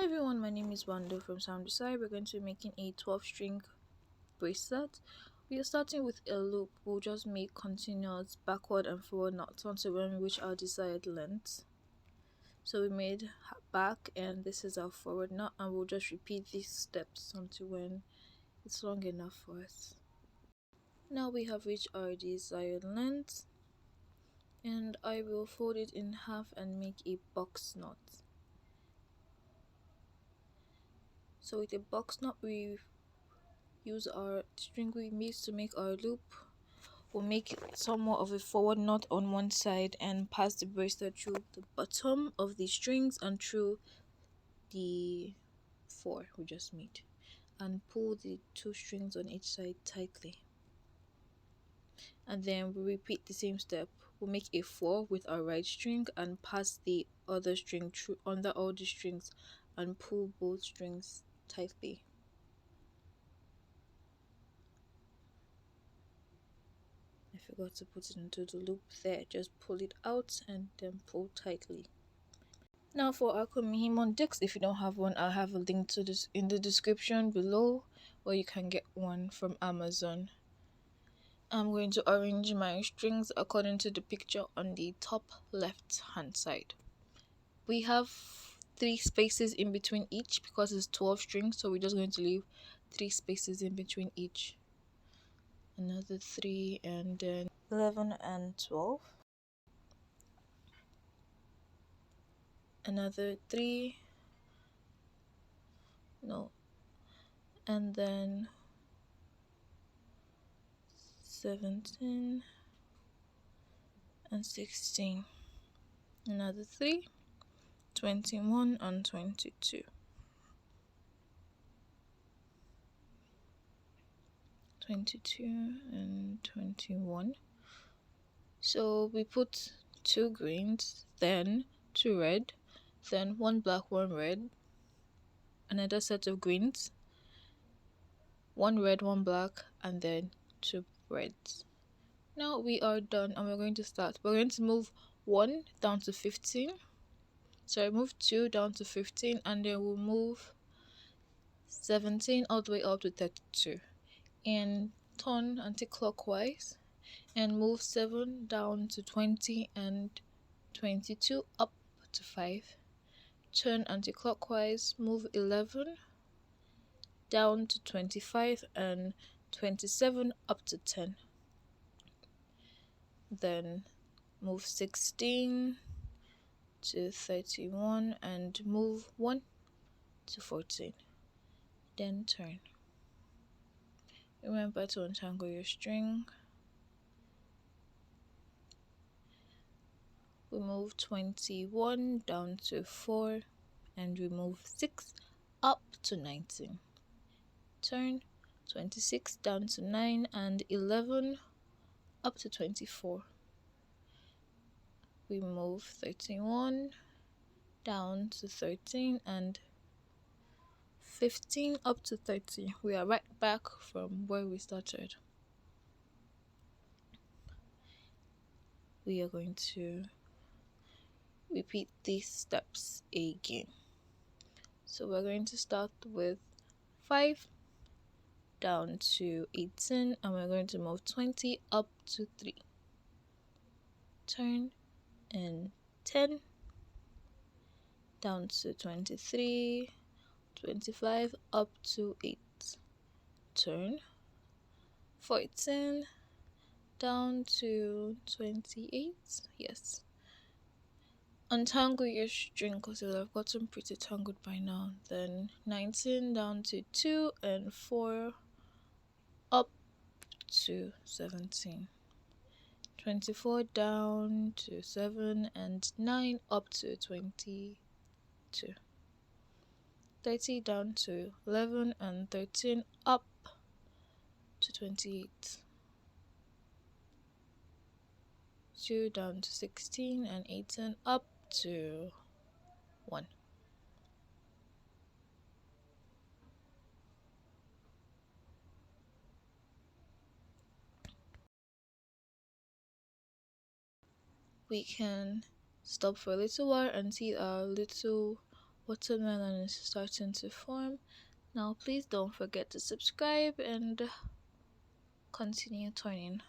Hi everyone, my name is Wando from Sound Design. We're going to be making a 12 string bracelet. We are starting with a loop. We'll just make continuous backward and forward knots until when we reach our desired length. So we made back and this is our forward knot, and we'll just repeat these steps until when it's long enough for us. Now we have reached our desired length, and I will fold it in half and make a box knot. So with a box knot, we use our string we made to make our loop. We'll make somewhat of a forward knot on one side and pass the bracelet through the bottom of the strings and through the four we just made, and pull the two strings on each side tightly. And then we repeat the same step. We'll make a 4 with our right string and pass the other string through under all the strings and pull both strings tightly. I forgot to put it into the loop there. Just pull it out and then pull tightly. Now for our Kumihimo decks, if you don't have one, I'll have a link to this in the description below where you can get one from Amazon. I'm going to arrange my strings according to the picture on the top left hand side. We have 3 spaces in between each because it's 12 strings, so we're just going to leave 3 spaces in between each. Another 3, and then 11 and 12. Another 3. No. And then 17 and 16. Another 3. 21 and 22. 22 and 21. So we put 2 greens, then 2 red, then 1 black, 1 red, another set of greens, 1 red, 1 black, and then 2 reds. Now we are done and we're going to start. We're going to move 1 down to 15. So I move 2 down to 15, and then we'll move 17 all the way up to 32. And turn anti-clockwise and move 7 down to 20 and 22 up to 5. Turn anti-clockwise, move 11 down to 25 and 27 up to 10. Then move 16 to 31 and move 1 to 14. Then turn. Remember to untangle your string. We move 21 down to 4 and we move 6 up to 19. Turn 26 down to 9 and 11 up to 24. We move 31 down to 13 and 15 up to 30. We are right back from where we started. We are going to repeat these steps again. So we're going to start with 5 down to 18, and we're going to move 20 up to 3. Turn, and 10 down to 23, 25 up to 8. Turn, 14 down to 28. Yes. Untangle your string because it will have gotten pretty tangled by now. Then 19 down to 2 and 4 up to 17. 24 down to 7 and 9 up to 22. 30 down to 11 and 13 up to 28. 2 down to 16 and 18 up to 1. We can stop for a little while and see our little watermelon is starting to form. Now please don't forget to subscribe and continue turning.